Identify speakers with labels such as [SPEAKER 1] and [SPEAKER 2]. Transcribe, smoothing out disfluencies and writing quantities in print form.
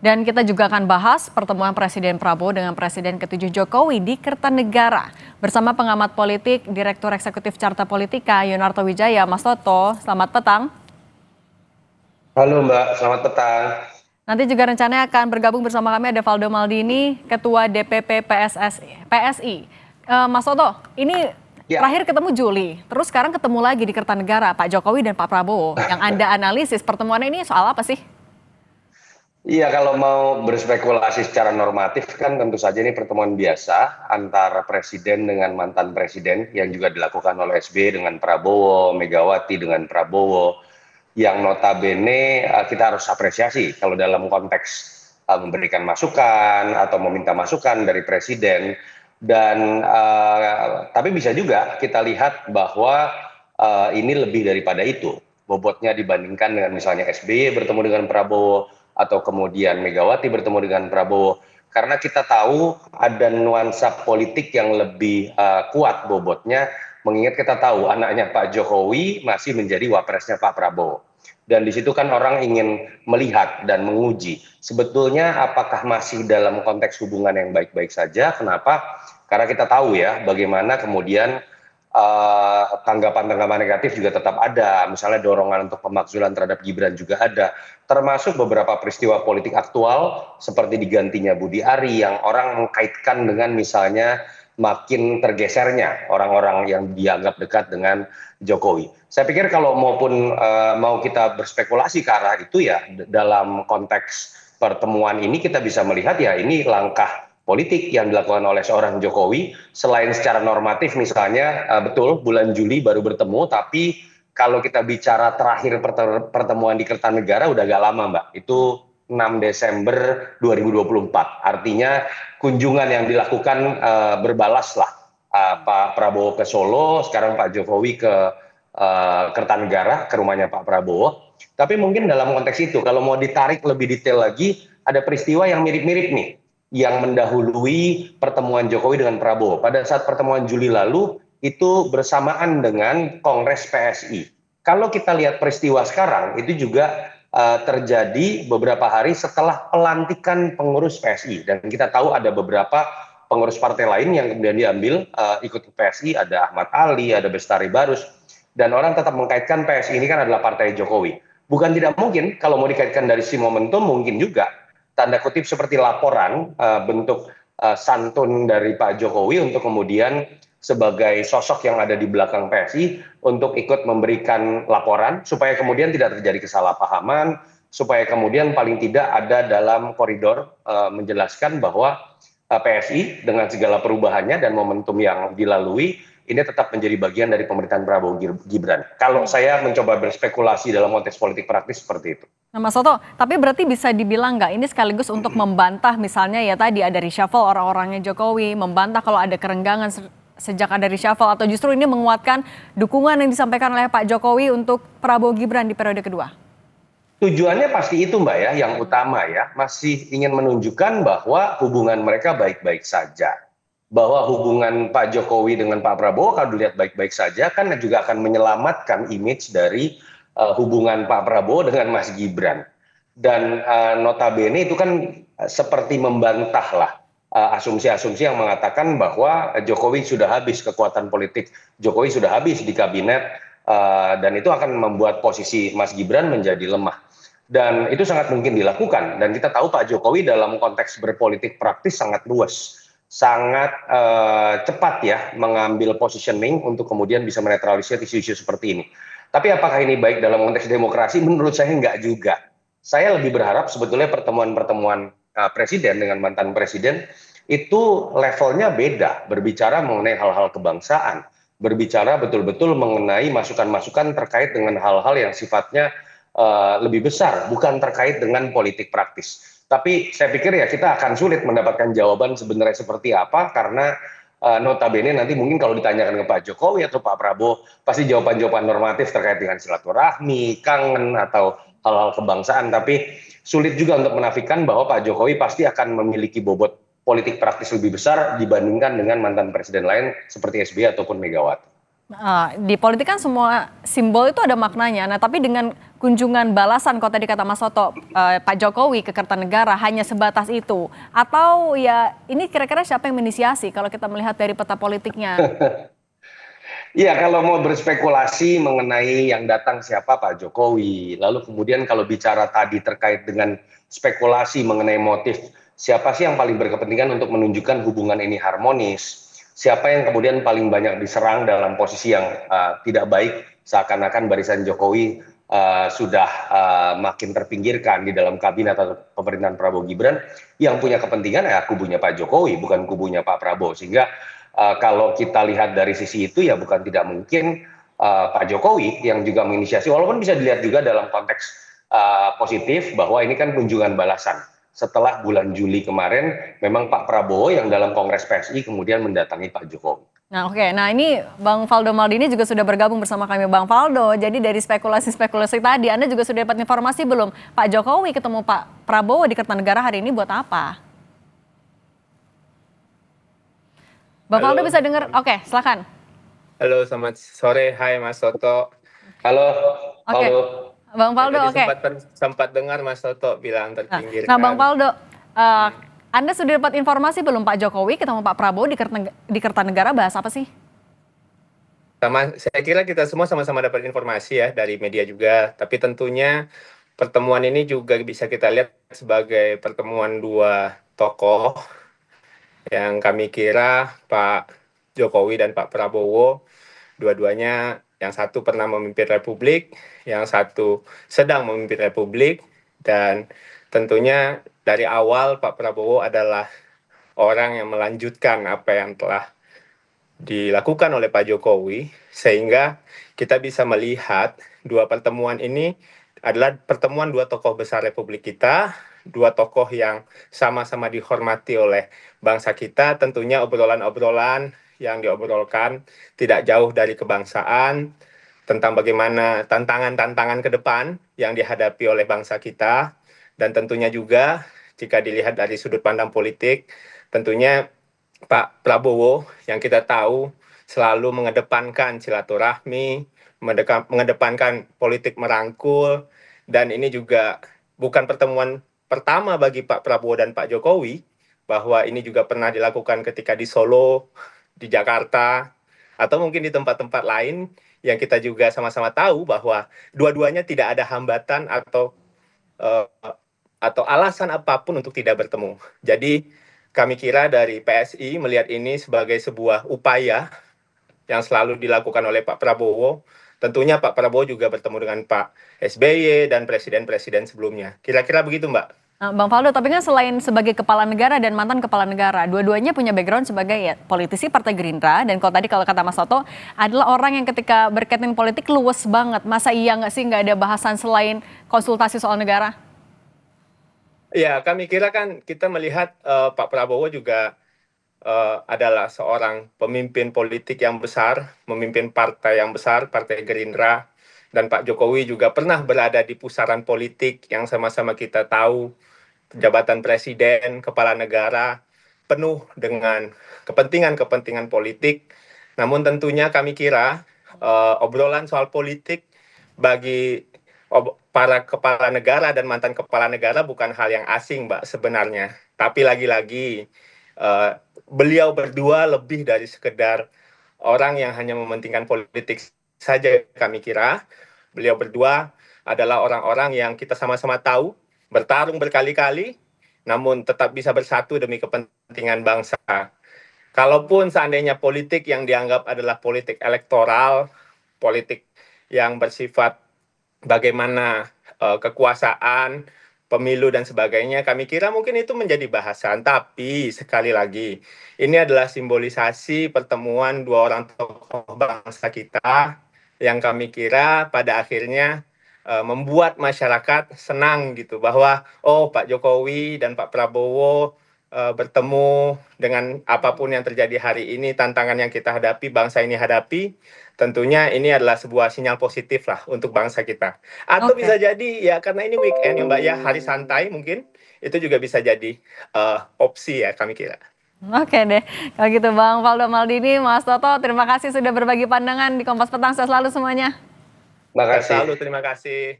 [SPEAKER 1] Dan kita juga akan bahas pertemuan Presiden Prabowo dengan Presiden ke-7 Jokowi di Kertanegara. Bersama pengamat politik, Direktur Eksekutif Carta Politika, Yonarto Wijaya. Mas Toto, selamat petang.
[SPEAKER 2] Halo Mbak, selamat petang.
[SPEAKER 1] Nanti juga rencananya akan bergabung bersama kami ada Valdo Maldini, Ketua DPP PSI. Mas Toto, ini terakhir ketemu Juli, terus sekarang ketemu lagi di Kertanegara, Pak Jokowi dan Pak Prabowo. Yang Anda analisis pertemuan ini soal apa sih?
[SPEAKER 2] Iya, kalau mau berspekulasi secara normatif kan tentu saja ini pertemuan biasa antara presiden dengan mantan presiden yang juga dilakukan oleh SBY dengan Prabowo, Megawati dengan Prabowo, yang notabene kita harus apresiasi kalau dalam konteks memberikan masukan atau meminta masukan dari presiden. Dan tapi bisa juga kita lihat bahwa ini lebih daripada itu bobotnya dibandingkan dengan misalnya SBY bertemu dengan Prabowo atau kemudian Megawati bertemu dengan Prabowo, karena kita tahu ada nuansa politik yang lebih kuat bobotnya, mengingat kita tahu anaknya Pak Jokowi masih menjadi wapresnya Pak Prabowo. Dan di situ kan orang ingin melihat dan menguji sebetulnya apakah masih dalam konteks hubungan yang baik-baik saja. Kenapa? Karena kita tahu ya bagaimana kemudian tanggapan-tanggapan negatif juga tetap ada, misalnya dorongan untuk pemakzulan terhadap Gibran juga ada, termasuk beberapa peristiwa politik aktual seperti digantinya Budi Ari yang orang mengkaitkan dengan misalnya makin tergesernya orang-orang yang dianggap dekat dengan Jokowi. Saya pikir kalau mau kita berspekulasi ke arah itu ya dalam konteks pertemuan ini kita bisa melihat ya ini langkah politik yang dilakukan oleh seorang Jokowi, selain secara normatif misalnya betul bulan Juli baru bertemu, tapi kalau kita bicara terakhir pertemuan di Kertanegara udah agak lama Mbak, itu 6 Desember 2024, artinya kunjungan yang dilakukan berbalas lah, Pak Prabowo ke Solo, sekarang Pak Jokowi ke Kertanegara, ke rumahnya Pak Prabowo. Tapi mungkin dalam konteks itu, kalau mau ditarik lebih detail lagi, ada peristiwa yang mirip-mirip nih, yang mendahului pertemuan Jokowi dengan Prabowo. Pada saat pertemuan Juli lalu, itu bersamaan dengan Kongres PSI. Kalau kita lihat peristiwa sekarang, itu juga terjadi beberapa hari setelah pelantikan pengurus PSI. Dan kita tahu ada beberapa pengurus partai lain yang kemudian diambil ikut ke PSI, ada Ahmad Ali, ada Bestari Barus. Dan orang tetap mengkaitkan PSI ini kan adalah partai Jokowi. Bukan tidak mungkin, kalau mau dikaitkan dari si momentum, mungkin juga tanda kutip seperti laporan bentuk santun dari Pak Jokowi untuk kemudian sebagai sosok yang ada di belakang PSI untuk ikut memberikan laporan supaya kemudian tidak terjadi kesalahpahaman, supaya kemudian paling tidak ada dalam koridor menjelaskan bahwa PSI dengan segala perubahannya dan momentum yang dilalui ini tetap menjadi bagian dari pemerintahan Prabowo Gibran. Kalau saya mencoba berspekulasi dalam konteks politik praktis seperti itu.
[SPEAKER 1] Nah Mas Toto, tapi berarti bisa dibilang nggak ini sekaligus untuk membantah misalnya ya tadi ada reshuffle orang-orangnya Jokowi, membantah kalau ada kerenggangan sejak ada reshuffle, atau justru ini menguatkan dukungan yang disampaikan oleh Pak Jokowi untuk Prabowo Gibran di periode kedua?
[SPEAKER 2] Tujuannya pasti itu Mbak ya, yang utama ya, masih ingin menunjukkan bahwa hubungan mereka baik-baik saja. Bahwa hubungan Pak Jokowi dengan Pak Prabowo kalau dilihat baik-baik saja kan juga akan menyelamatkan image dari hubungan Pak Prabowo dengan Mas Gibran. Dan notabene itu kan seperti membantah lah asumsi-asumsi yang mengatakan bahwa Jokowi sudah habis kekuatan politik, Jokowi sudah habis di kabinet, dan itu akan membuat posisi Mas Gibran menjadi lemah. Dan itu sangat mungkin dilakukan. Dan kita tahu Pak Jokowi dalam konteks berpolitik praktis sangat luas, sangat cepat ya mengambil positioning untuk kemudian bisa menetralisir isu-isu seperti ini. Tapi apakah ini baik dalam konteks demokrasi? Menurut saya enggak juga. Saya lebih berharap sebetulnya pertemuan-pertemuan presiden dengan mantan presiden itu levelnya beda, berbicara mengenai hal-hal kebangsaan, berbicara betul-betul mengenai masukan-masukan terkait dengan hal-hal yang sifatnya lebih besar, bukan terkait dengan politik praktis. Tapi saya pikir ya kita akan sulit mendapatkan jawaban sebenarnya seperti apa, karena notabene nanti mungkin kalau ditanyakan ke Pak Jokowi atau Pak Prabowo, pasti jawaban-jawaban normatif terkait dengan silaturahmi, kangen, atau hal-hal kebangsaan. Tapi sulit juga untuk menafikan bahwa Pak Jokowi pasti akan memiliki bobot politik praktis lebih besar dibandingkan dengan mantan presiden lain seperti SBY ataupun Megawati.
[SPEAKER 1] Di politik kan semua simbol itu ada maknanya. Nah, tapi dengan kunjungan balasan, kalau tadi kata Mas Soto, Pak Jokowi ke Kertanegara hanya sebatas itu, atau ya ini kira-kira siapa yang menginisiasi kalau kita melihat dari peta politiknya?
[SPEAKER 2] Iya, kalau mau berspekulasi mengenai yang datang siapa Pak Jokowi, lalu kemudian kalau bicara tadi terkait dengan spekulasi mengenai motif, siapa sih yang paling berkepentingan untuk menunjukkan hubungan ini harmonis, siapa yang kemudian paling banyak diserang dalam posisi yang tidak baik, seakan-akan barisan Jokowi sudah makin terpinggirkan di dalam kabinet atau pemerintahan Prabowo Gibran, yang punya kepentingan ya kubunya Pak Jokowi, bukan kubunya Pak Prabowo. Sehingga kalau kita lihat dari sisi itu ya bukan tidak mungkin Pak Jokowi yang juga menginisiasi, walaupun bisa dilihat juga dalam konteks positif bahwa ini kan kunjungan balasan. Setelah bulan Juli kemarin, memang Pak Prabowo yang dalam Kongres PSI kemudian mendatangi Pak Jokowi.
[SPEAKER 1] Nah, oke. Nah, ini Bang Faldo Maldini juga sudah bergabung bersama kami. Bang Faldo, jadi dari spekulasi-spekulasi tadi, Anda juga sudah dapat informasi belum? Pak Jokowi ketemu Pak Prabowo di Kertanegara hari ini buat apa? Bang Faldo bisa dengar? Oke, silakan.
[SPEAKER 3] Halo, selamat sore. Hai Mas Soto.
[SPEAKER 2] Halo,
[SPEAKER 1] Oke,
[SPEAKER 2] Faldo.
[SPEAKER 1] Bang Faldo,
[SPEAKER 3] Tadi
[SPEAKER 1] oke.
[SPEAKER 3] sempat dengar Mas Soto bilang
[SPEAKER 1] Nah,
[SPEAKER 3] terpinggirkan.
[SPEAKER 1] Bang Faldo, Anda sudah dapat informasi belum Pak Jokowi ketemu Pak Prabowo di Kertanegara bahas apa sih?
[SPEAKER 3] Saya kira kita semua sama-sama dapat informasi ya dari media juga. Tapi tentunya pertemuan ini juga bisa kita lihat sebagai pertemuan dua tokoh yang kami kira Pak Jokowi dan Pak Prabowo, dua-duanya yang satu pernah memimpin Republik, yang satu sedang memimpin Republik, dan tentunya dari awal Pak Prabowo adalah orang yang melanjutkan apa yang telah dilakukan oleh Pak Jokowi, sehingga kita bisa melihat dua pertemuan ini adalah pertemuan dua tokoh besar Republik kita, dua tokoh yang sama-sama dihormati oleh bangsa kita. Tentunya obrolan-obrolan yang diobrolkan tidak jauh dari kebangsaan, tentang bagaimana tantangan-tantangan ke depan yang dihadapi oleh bangsa kita, dan tentunya juga jika dilihat dari sudut pandang politik, tentunya Pak Prabowo yang kita tahu selalu mengedepankan silaturahmi, mengedepankan politik merangkul, dan ini juga bukan pertemuan pertama bagi Pak Prabowo dan Pak Jokowi, bahwa ini juga pernah dilakukan ketika di Solo, di Jakarta, atau mungkin di tempat-tempat lain yang kita juga sama-sama tahu bahwa dua-duanya tidak ada hambatan uh, atau alasan apapun untuk tidak bertemu. Jadi kami kira dari PSI melihat ini sebagai sebuah upaya yang selalu dilakukan oleh Pak Prabowo. Tentunya Pak Prabowo juga bertemu dengan Pak SBY dan presiden-presiden sebelumnya. Kira-kira begitu, Mbak.
[SPEAKER 1] Bang Faldo, tapi kan selain sebagai kepala negara dan mantan kepala negara, dua-duanya punya background sebagai ya, politisi Partai Gerindra, dan kalau kata Mas Soto, adalah orang yang ketika berkaitan politik luwes banget. Masa iya nggak sih nggak ada bahasan selain konsultasi soal negara?
[SPEAKER 3] Ya, kami kira kan kita melihat Pak Prabowo juga adalah seorang pemimpin politik yang besar, memimpin partai yang besar, Partai Gerindra, dan Pak Jokowi juga pernah berada di pusaran politik yang sama-sama kita tahu, jabatan presiden, kepala negara, penuh dengan kepentingan-kepentingan politik. Namun tentunya kami kira obrolan soal politik bagi para kepala negara dan mantan kepala negara bukan hal yang asing, Mbak, sebenarnya. Tapi lagi-lagi beliau berdua lebih dari sekedar orang yang hanya mementingkan politik saja, kami kira. Beliau berdua adalah orang-orang yang kita sama-sama tahu bertarung berkali-kali, namun tetap bisa bersatu demi kepentingan bangsa. Kalaupun seandainya politik yang dianggap adalah politik elektoral, politik yang bersifat bagaimana kekuasaan, pemilu dan sebagainya, kami kira mungkin itu menjadi bahasan. Tapi sekali lagi, ini adalah simbolisasi pertemuan dua orang tokoh bangsa kita yang kami kira pada akhirnya membuat masyarakat senang gitu, bahwa Pak Jokowi dan Pak Prabowo bertemu dengan apapun yang terjadi hari ini, tantangan yang kita hadapi, bangsa ini hadapi, tentunya ini adalah sebuah sinyal positif lah untuk bangsa kita. Atau bisa jadi ya karena ini weekend ya Mbak ya, hari santai mungkin, itu juga bisa jadi opsi ya kami kira.
[SPEAKER 1] Oke deh, kalau gitu Bang Faldo Maldini, Mas Toto, terima kasih sudah berbagi pandangan di Kompas Petang. Sehat selalu semuanya.
[SPEAKER 2] Terima kasih.
[SPEAKER 3] Selalu terima kasih.